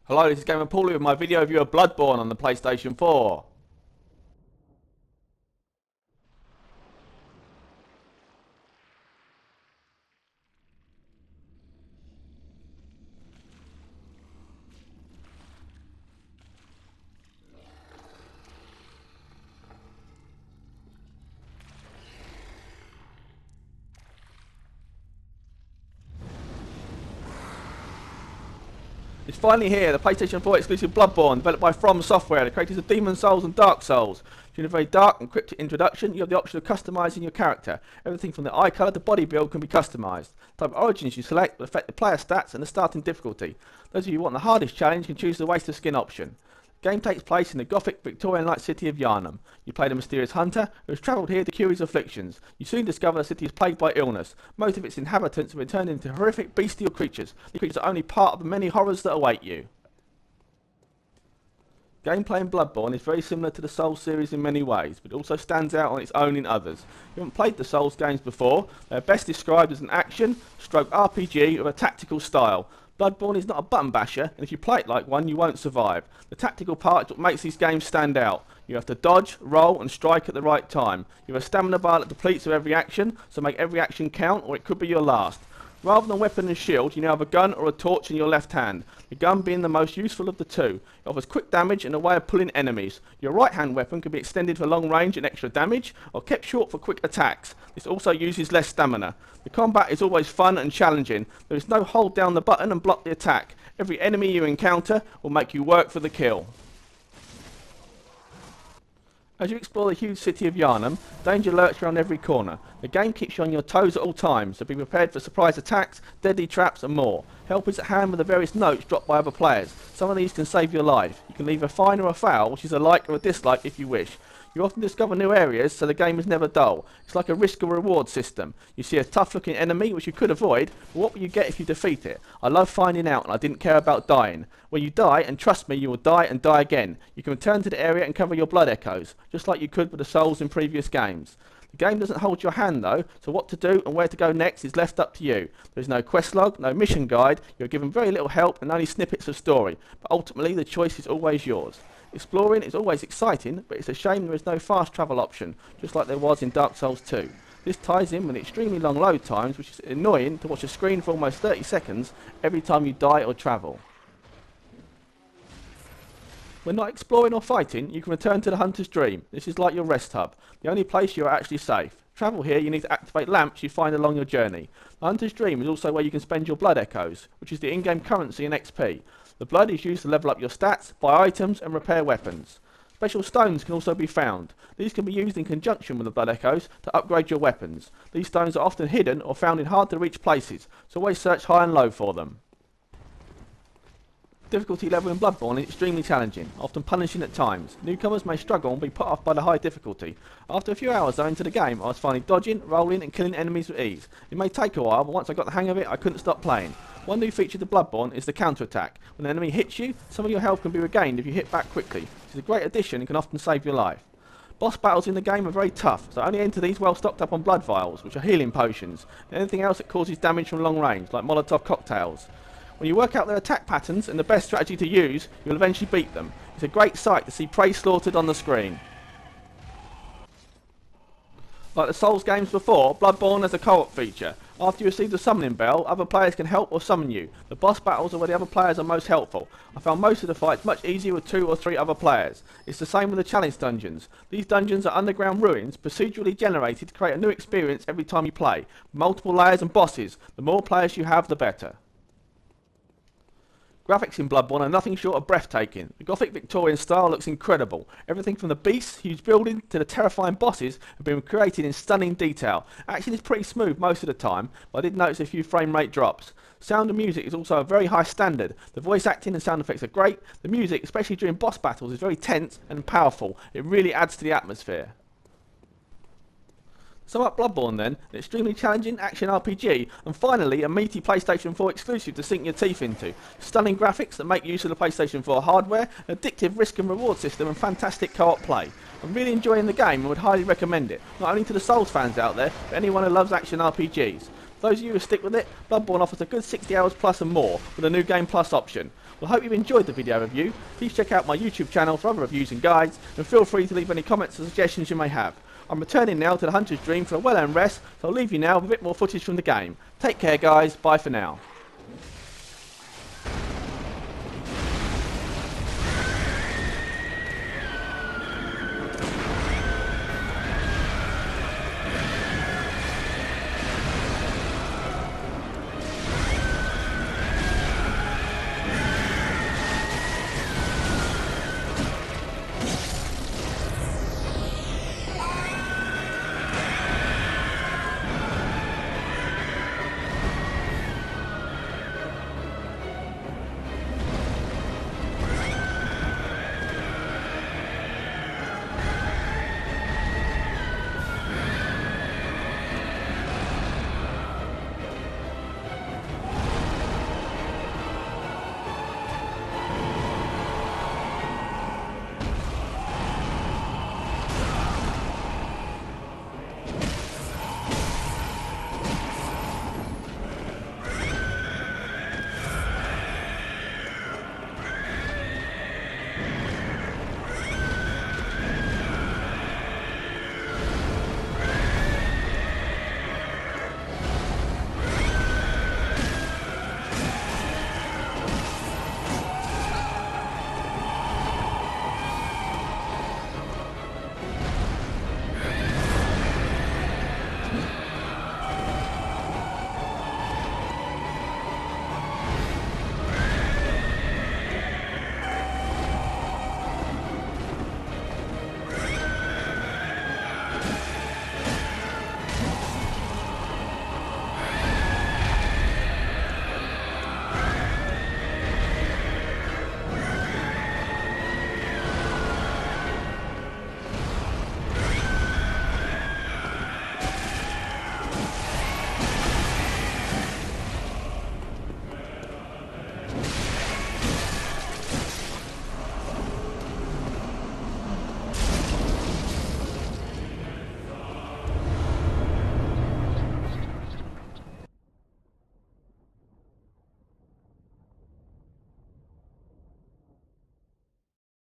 Hello, this is Gamer Paulie with my video review of Bloodborne on the PlayStation 4. It's finally here, the PlayStation 4 exclusive Bloodborne, developed by From Software, the creators of Demon Souls and Dark Souls. During a very dark and cryptic introduction, you have the option of customising your character. Everything from the eye colour to body build can be customised. The type of origins you select will affect the player stats and the starting difficulty. Those of you who want the hardest challenge can choose the waste of skin option. The game takes place in the gothic Victorian-like city of Yharnam. You play the mysterious hunter who has travelled here to cure his afflictions. You soon discover the city is plagued by illness. Most of its inhabitants have been turned into horrific bestial creatures. These creatures are only part of the many horrors that await you. Gameplay in Bloodborne is very similar to the Souls series in many ways, but it also stands out on its own in others. If you haven't played the Souls games before, they are best described as an action-stroke RPG with a tactical style. Bloodborne is not a button basher, and if you play it like one, you won't survive. The tactical part is what makes these games stand out. You have to dodge, roll, and strike at the right time. You have a stamina bar that depletes with every action, so make every action count, or it could be your last. Rather than weapon and shield, you now have a gun or a torch in your left hand, the gun being the most useful of the two. It offers quick damage and a way of pulling enemies. Your right hand weapon can be extended for long range and extra damage, or kept short for quick attacks. This also uses less stamina. The combat is always fun and challenging. There is no hold down the button and block the attack. Every enemy you encounter will make you work for the kill. As you explore the huge city of Yharnam, danger lurks around every corner. The game keeps you on your toes at all times, so be prepared for surprise attacks, deadly traps and more. Help is at hand with the various notes dropped by other players. Some of these can save your life. You can leave a fine or a foul, which is a like or a dislike if you wish. You often discover new areas, so the game is never dull. It's like a risk or reward system. You see a tough looking enemy which you could avoid, but what will you get if you defeat it? I love finding out, and I didn't care about dying. When you die, and trust me, you will die and die again. You can return to the area and cover your blood echoes, just like you could with the souls in previous games. The game doesn't hold your hand though, so what to do and where to go next is left up to you. There is no quest log, no mission guide, you're given very little help and only snippets of story, but ultimately the choice is always yours. Exploring is always exciting, but it's a shame there is no fast travel option, just like there was in Dark Souls 2. This ties in with extremely long load times, which is annoying to watch a screen for almost 30 seconds every time you die or travel. When not exploring or fighting, you can return to the Hunter's Dream. This is like your rest hub, the only place you are actually safe. Travel here, you need to activate lamps you find along your journey. The Hunter's Dream is also where you can spend your blood echoes, which is the in-game currency and XP. The blood is used to level up your stats, buy items and repair weapons. Special stones can also be found. These can be used in conjunction with the blood echoes to upgrade your weapons. These stones are often hidden or found in hard to reach places, so always search high and low for them. Difficulty level in Bloodborne is extremely challenging, often punishing at times. Newcomers may struggle and be put off by the high difficulty. After a few hours though into the game, I was finally dodging, rolling and killing enemies with ease. It may take a while, but once I got the hang of it, I couldn't stop playing. One new feature to Bloodborne is the counter-attack. When an enemy hits you, some of your health can be regained if you hit back quickly. This is a great addition and can often save your life. Boss battles in the game are very tough, so only enter these well stocked up on blood vials, which are healing potions, and anything else that causes damage from long range, like Molotov cocktails. When you work out their attack patterns and the best strategy to use, you will eventually beat them. It's a great sight to see prey slaughtered on the screen. Like the Souls games before, Bloodborne has a co-op feature. After you receive the summoning bell, other players can help or summon you. The boss battles are where the other players are most helpful. I found most of the fights much easier with 2 or 3 other players. It's the same with the challenge dungeons. These dungeons are underground ruins, procedurally generated to create a new experience every time you play. Multiple layers and bosses. The more players you have, the better. Graphics in Bloodborne are nothing short of breathtaking. The gothic Victorian style looks incredible. Everything from the beasts, huge buildings, to the terrifying bosses have been created in stunning detail. Action is pretty smooth most of the time, but I did notice a few frame rate drops. Sound and music is also a very high standard. The voice acting and sound effects are great. The music, especially during boss battles, is very tense and powerful. It really adds to the atmosphere. Sum up Bloodborne then, an extremely challenging action RPG, and finally a meaty PlayStation 4 exclusive to sink your teeth into. Stunning graphics that make use of the PlayStation 4 hardware, an addictive risk and reward system and fantastic co-op play. I'm really enjoying the game and would highly recommend it, not only to the Souls fans out there, but anyone who loves action RPGs. For those of you who stick with it, Bloodborne offers a good 60 hours plus and more, with a new Game Plus option. Well, I hope you've enjoyed the video review. Please check out my YouTube channel for other reviews and guides, and feel free to leave any comments or suggestions you may have. I'm returning now to the Hunter's Dream for a well-earned rest, so I'll leave you now with a bit more footage from the game. Take care guys, bye for now.